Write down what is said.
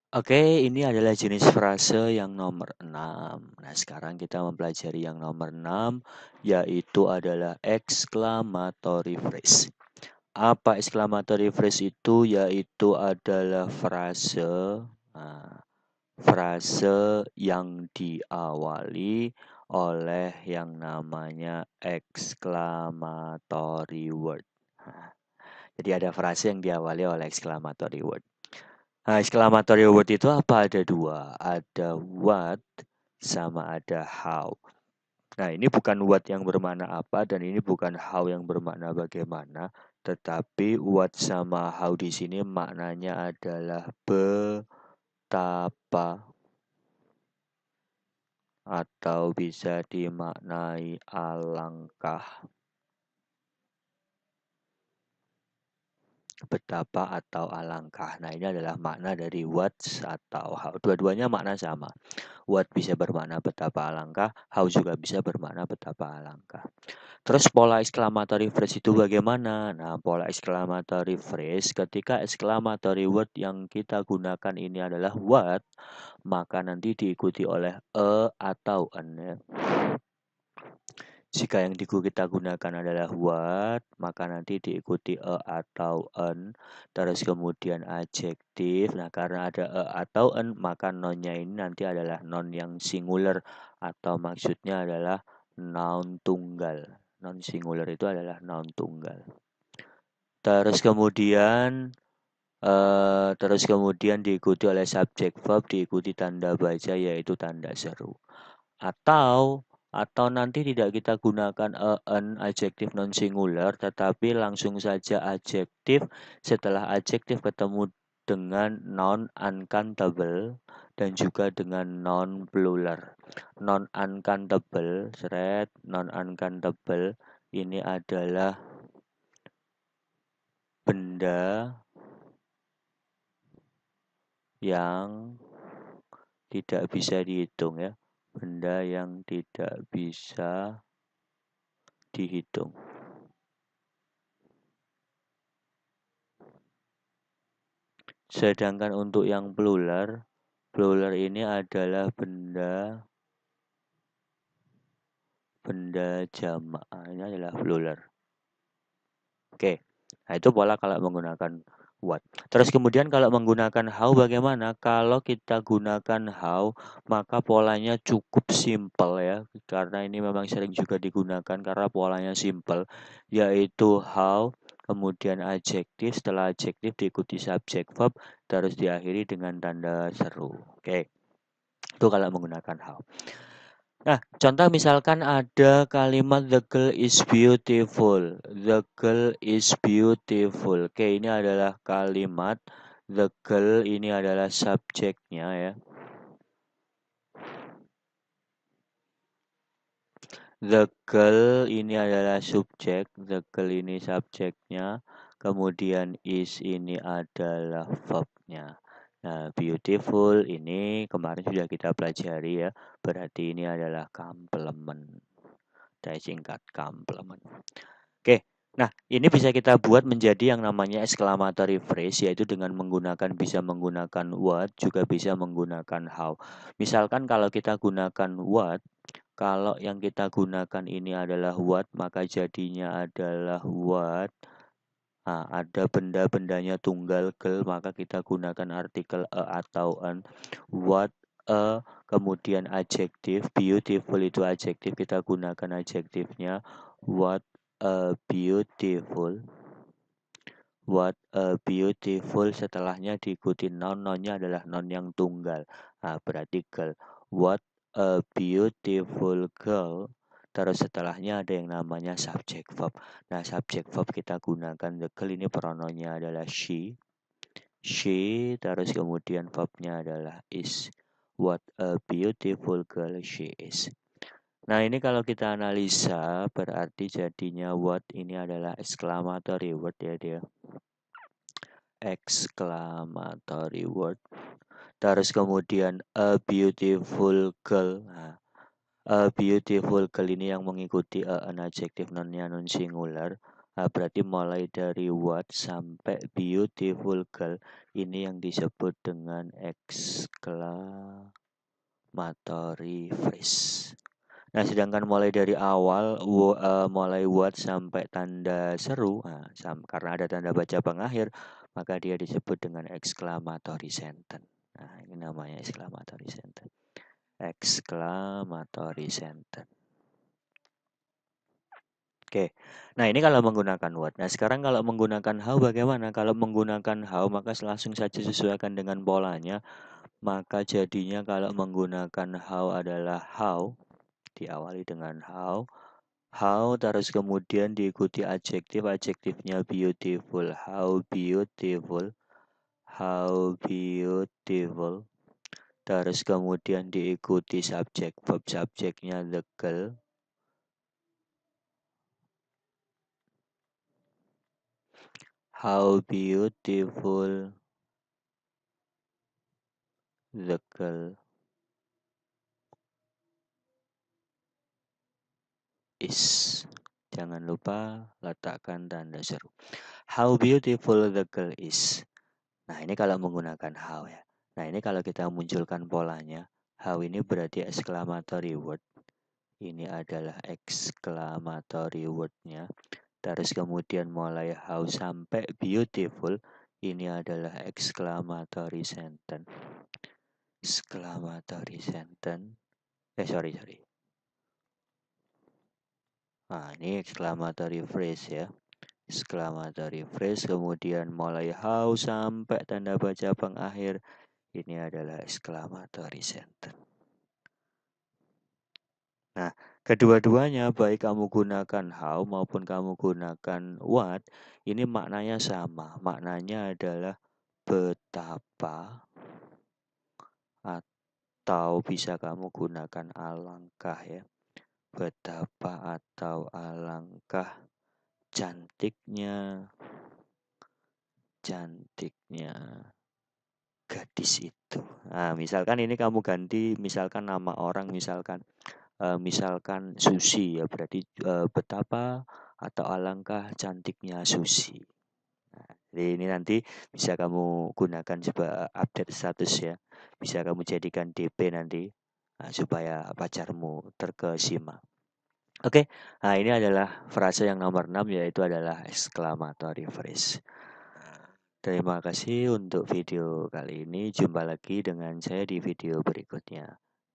Oke, ini adalah jenis frase yang nomor 6. Nah, sekarang kita mempelajari yang nomor 6, yaitu adalah exclamatory phrase. Apa exclamatory phrase itu? Yaitu adalah nah, frase yang diawali oleh yang namanya exclamatory word. Nah, jadi ada frase yang diawali oleh exclamatory word. Nah, exclamatory word itu apa? Ada dua. Ada what sama ada how. Nah, ini bukan what yang bermakna apa dan ini bukan how yang bermakna bagaimana, tetapi what sama how di sini maknanya adalah betapa atau bisa dimaknai alangkah. Betapa atau alangkah. Nah, ini adalah makna dari what atau how. Dua-duanya makna sama. What bisa bermakna betapa alangkah, how juga bisa bermakna betapa alangkah. Terus pola exclamatory phrase itu bagaimana? Nah, pola exclamatory phrase ketika exclamatory word yang kita gunakan ini adalah what, maka nanti diikuti oleh a atau an ya. Jika yang kita gunakan adalah what, maka nanti diikuti a atau an, terus kemudian adjektif. Nah, karena ada a atau an, maka nonnya ini nanti adalah non yang singular atau maksudnya adalah noun tunggal. Non singular itu adalah noun tunggal. Terus kemudian diikuti oleh subjek verb, diikuti tanda baca yaitu tanda seru. Atau nanti tidak kita gunakan an adjektif non singular, tetapi langsung saja adjektif, setelah adjektif ketemu dengan noun uncountable dan juga dengan noun plural. Non uncountable, non uncountable ini adalah benda yang tidak bisa dihitung ya. Benda yang tidak bisa dihitung. Sedangkan untuk yang plural ini adalah benda jamak. Ini adalah plural. Oke. Nah, itu pola kalau menggunakan what. Terus kemudian kalau menggunakan how bagaimana? Kalau kita gunakan how, maka polanya cukup simple ya. Karena ini memang sering juga digunakan karena polanya simple, yaitu how, kemudian adjektif, setelah adjektif diikuti subjek verb, terus diakhiri dengan tanda seru. Oke. Itu kalau menggunakan how. Nah, contoh misalkan ada kalimat the girl is beautiful. The girl is beautiful. Oke, ini adalah kalimat. The girl ini adalah subjeknya ya. The girl ini adalah subjek. The girl ini subjeknya. Kemudian is ini adalah verbnya. Nah, beautiful ini kemarin sudah kita pelajari ya. Berarti ini adalah komplement. Saya singkat komplement. Oke, nah ini bisa kita buat menjadi yang namanya exclamatory phrase, yaitu dengan bisa menggunakan what, juga bisa menggunakan how. Misalkan kalau kita gunakan what, kalau yang kita gunakan ini adalah what, maka jadinya adalah what. Nah, ada benda-bendanya tunggal girl, maka kita gunakan artikel a atau an. What a, kemudian adjektif, beautiful itu adjektif, kita gunakan adjektifnya. What a beautiful. What a beautiful, setelahnya diikuti noun, nounnya adalah noun yang tunggal. Nah, berarti girl. What a beautiful girl. Terus setelahnya ada yang namanya subject verb. Nah, subject verb kita gunakan the girl, ini pronounnya adalah she. She, terus kemudian verbnya adalah is. What a beautiful girl she is. Nah, ini kalau kita analisa berarti jadinya what ini adalah exclamatory word ya dia. Exclamatory word. Terus kemudian a beautiful girl. Nah, a beautiful girl ini yang mengikuti an adjektif nonnya non singular. Nah, berarti mulai dari what sampai beautiful girl ini yang disebut dengan exclamatory phrase. Nah, sedangkan mulai dari awal, mulai what sampai tanda seru, nah, karena ada tanda baca pengakhir, maka dia disebut dengan exclamatory sentence. Nah, ini namanya exclamatory sentence. Exclamatory sentence. Oke, nah ini kalau menggunakan what. Nah, sekarang kalau menggunakan how bagaimana? Kalau menggunakan how, maka langsung saja sesuaikan dengan polanya. Maka jadinya kalau menggunakan how adalah how, diawali dengan how terus kemudian diikuti adjektif, adjektifnya beautiful, how beautiful, terus kemudian diikuti subjek, verb subjeknya the girl, how beautiful the girl is. Jangan lupa letakkan tanda seru. How beautiful the girl is. Nah, ini kalau menggunakan how ya. Nah, ini kalau kita munculkan polanya, how ini berarti exclamatory word. Ini adalah exclamatory word-nya. Terus kemudian mulai how sampai beautiful, ini adalah exclamatory sentence. Exclamatory sentence. Sorry. Nah, ini exclamatory phrase ya. Exclamatory phrase, kemudian mulai how sampai tanda baca pengakhir, ini adalah exclamatory sentence. Nah, kedua-duanya baik kamu gunakan how maupun kamu gunakan what, ini maknanya sama. Maknanya adalah betapa atau bisa kamu gunakan alangkah ya. Betapa atau alangkah cantiknya gadis itu. Nah, misalkan ini kamu ganti misalkan nama orang, misalkan Susi ya, berarti betapa atau alangkah cantiknya Susi. Nah, jadi ini nanti bisa kamu gunakan sebagai update status ya. Bisa kamu jadikan DP nanti supaya pacarmu terkesima. Oke, nah ini adalah frase yang nomor 6 yaitu adalah exclamatory phrase. Terima kasih untuk video kali ini. Jumpa lagi dengan saya di video berikutnya.